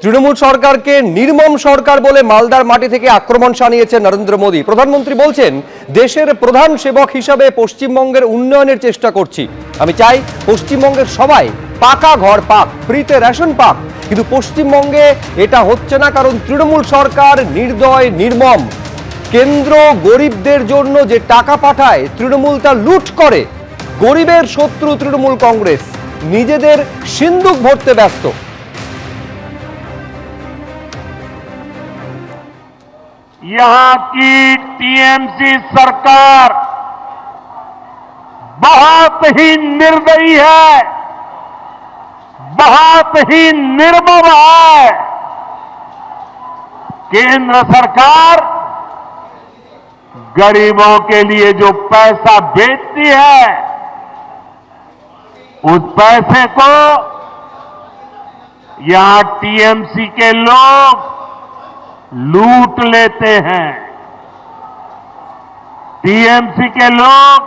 তৃণমূল সরকারকে নির্মম সরকার বলে মালদার মাটি থেকে আক্রমণ শানিয়েছেন নরেন্দ্র মোদী। প্রধানমন্ত্রী বলছেন, দেশের প্রধান সেবক হিসাবে পশ্চিমবঙ্গের উন্নয়নের চেষ্টা করছি। আমি চাই পশ্চিমবঙ্গের সবাই পাকা ঘর পাক, ফ্রিতে রেশন পাক, কিন্তু পশ্চিমবঙ্গে এটা হচ্ছে না, কারণ তৃণমূল সরকার নির্দয়, নির্মম। কেন্দ্র গরিবদের জন্য যে টাকা পাঠায়, তৃণমূল তা লুট করে। গরিবের শত্রু তৃণমূল কংগ্রেস, নিজেদের সিন্দুক ভরতে ব্যস্ত। यहां की टीएमसी सरकार बहुत ही निर्दयी है, बहुत ही निर्मम है। केंद्र सरकार गरीबों के लिए जो पैसा भेजती है, उस पैसे को यहां टीएमसी के लोग लूट लेते हैं। टीएमसी के लोग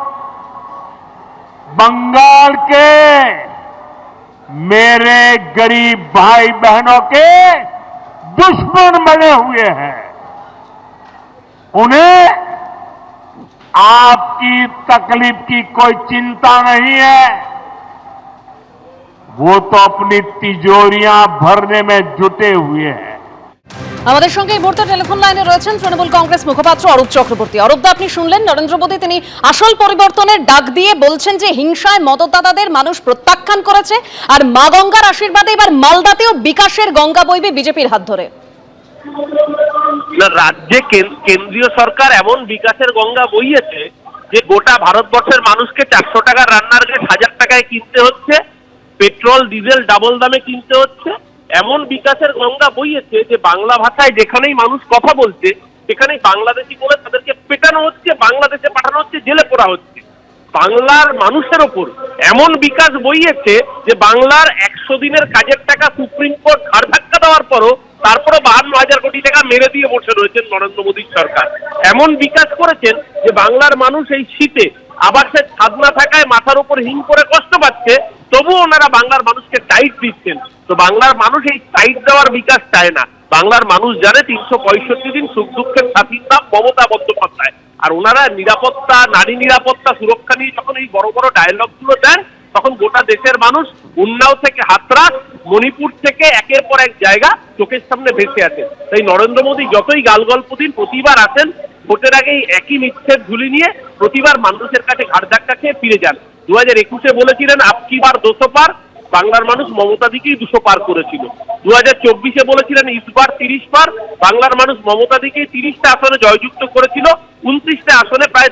बंगाल के मेरे गरीब भाई बहनों के दुश्मन बने हुए हैं। उन्हें आपकी तकलीफ की कोई चिंता नहीं है, वो तो अपनी तिजोरियां भरने में जुटे हुए हैं। আমাদের সঙ্গে এই মুহূর্তে টেলিফোন লাইনে রয়েছেন তৃণমূল কংগ্রেস মুখপাত্র অরূপ চক্রবর্তী। অরূপদা, আপনি শুনলেন নরেন্দ্র মোদী তিনি আসল পরিবর্তনের ডাক দিয়ে বলছেন যে হিংসায় মদতদাতাদের মানুষ প্রত্যাখ্যান করেছে, আর মা গঙ্গার আশীর্বাদে এবার মালদাতেও বিকাশের গঙ্গা বইবে বিজেপির হাত ধরে। রাজ্যে কেন্দ্রীয় সরকার এমন বিকাশের গঙ্গা বইয়েছে যে গোটা ভারতবর্ষের মানুষকে 400 টাকার রান্নার গ্যাস 1000 টাকায় কিনতে হচ্ছে, পেট্রোল ডিজেল ডাবল দামে কিনতে হচ্ছে। এমন বিকাশের গঙ্গা বইয়েছে যে বাংলা ভাষায় যেখানেই মানুষ কথা বলছে সেখানেই বাংলাদেশি বলে তাদেরকে পেটানো হচ্ছে, বাংলাদেশে পাঠানো হচ্ছে, জেলে পোড়া হচ্ছে। বাংলার মানুষের ওপর এমন বিকাশ বইয়েছে যে বাংলার 100 দিনের কাজের টাকা সুপ্রিম কোর্ট ঘাড় ধাক্কা দেওয়ার পরও তারপরে 52,000 কোটি টাকা মেরে দিয়ে বসে রয়েছেন নরেন্দ্র মোদীর সরকার। এমন বিকাশ করেছেন যে বাংলার মানুষ এই শীতে আবাসের ছাদ না থাকায় মাথার উপর হিম করে কষ্ট পাচ্ছে, তবুও ওনারা বাংলার মানুষকে টাইট দিচ্ছেন। তো বাংলার মানুষ এই টাইট দেওয়ার বিকাশ চায় না। বাংলার মানুষ জানে 365 দিন সুখ দুঃখের সাথীর নাম মমতা বন্দ্যোপাধ্যায়। আর ওনারা নিরাপত্তা, নারী নিরাপত্তা, সুরক্ষা নিয়ে যখন এই বড় বড় ডায়লগগুলো দেন, তখন গোটা দেশের মানুষ উন্নাও থেকে হাতরাস, মণিপুর থেকে একের পর এক জায়গা চোখের সামনে ভেসে আছে। তাই নরেন্দ্র মোদী যতই গালগল্প দিন, প্রতিবার আসেন ভোটের আগেই একই মিথ্যের ঝুলি নিয়ে প্রতিবার মানুষের কাছে ঘাড় ধাক্কা খেয়ে ফিরে যান। 2021-এ বলেছিলেন আপকি বার 200 পার, বাংলার মানুষ মমতা দিকেই 200 পার করেছিল। 2024-এ বলেছিলেন ইসবার 30 পার, বাংলার মানুষ মমতা দিকেই 30টা আসনে জয়যুক্ত করেছিল। 29টা আসনে প্রায়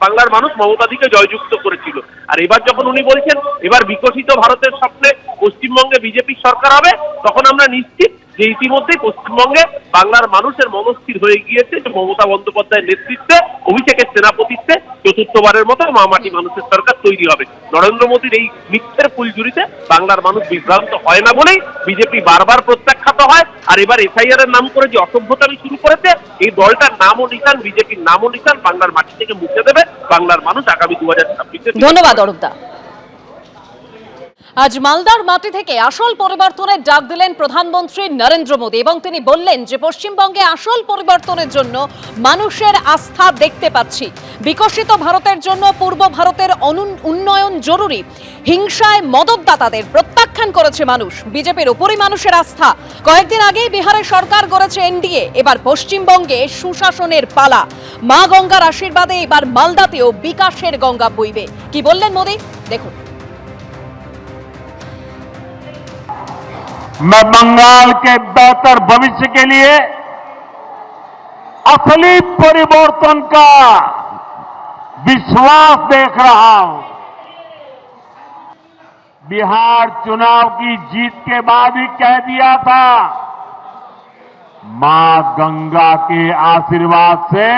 বাংলার মানুষ মমতা দিকে জয়যুক্ত করেছিল। আর এবার যখন উনি বলছেন এবার বিকশিত ভারতের স্বপ্নে পশ্চিমবঙ্গে বিজেপির সরকার হবে, তখন আমরা নিশ্চিত যে ইতিমধ্যেই পশ্চিমবঙ্গে বাংলার মানুষের মনস্থির হয়ে গিয়েছে যে মমতা বন্দ্যোপাধ্যায়ের নেতৃত্বে, অভিষেকের সেনাপতিত্বে চতুর্থবারের মতো মামাটি মানুষের সরকার তৈরি হবে। নরেন্দ্র মোদীর এই মিথ্যের ফুলঝুরিতে বাংলার মানুষ বিভ্রান্ত হয় না বলেই বিজেপি বারবার প্রত্যাখ্যাত হয়। আর এবার এসআইআর এর নাম করে যে অসভ্যতামি শুরু করেছে, এই দলটার নাম ও নিশান, বিজেপির নাম ও নিশান বাংলার মাটি থেকে মুছে দেবে বাংলার মানুষ আগামী 2026-এ। ধন্যবাদ অরূপদা। আজ মালদার মাটি থেকে আসল পরিবর্তনের ডাক দিলেন প্রধানমন্ত্রী নরেন্দ্র মোদী এবং তিনি বললেন যে পশ্চিমবঙ্গে আসল পরিবর্তনের জন্য মানুষের আস্থা দেখতে পাচ্ছি। বিকশিত ভারতের জন্য পূর্ব ভারতের উন্নয়ন জরুরি। হিংসায় মদতদাতাদের প্রত্যাখ্যান করেছে মানুষ, বিজেপির উপরই মানুষের আস্থা। কয়েকদিন আগেই বিহারের সরকার গড়েছে এনডিএ, এবার পশ্চিমবঙ্গে সুশাসনের পালা। মা গঙ্গার আশীর্বাদে এবার মালদাতেও বিকাশের গঙ্গা বইবে। কি বললেন মোদী, দেখুন। मैं बंगाल के बेहतर भविष्य के लिए असली परिवर्तन का विश्वास देख रहा हूं। बिहार चुनाव की जीत के बाद ही कह दिया था, मां गंगा के आशीर्वाद से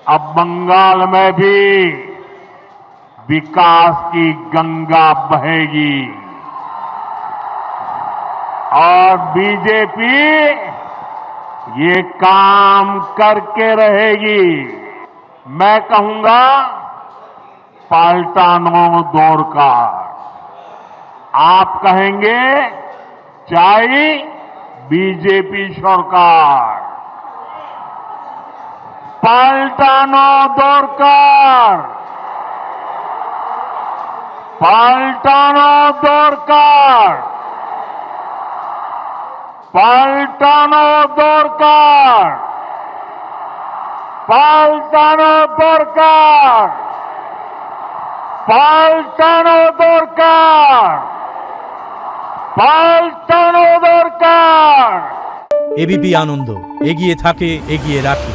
अब बंगाल में भी विकास की गंगा बहेगी और बीजेपी ये काम करके रहेगी। मैं कहूंगा पलटानो दौर का। आप कहेंगे চাই বিজেপি সরকার। পাল্টানো দরকার, পাল্টানো দরকার, পাল্টানো দরকার, পাল্টানো দরকার, পাল্টানো দরকার, পাল্টানো দরকার। এবিপি আনন্দ, এগিয়ে থাকে, এগিয়ে রাখে।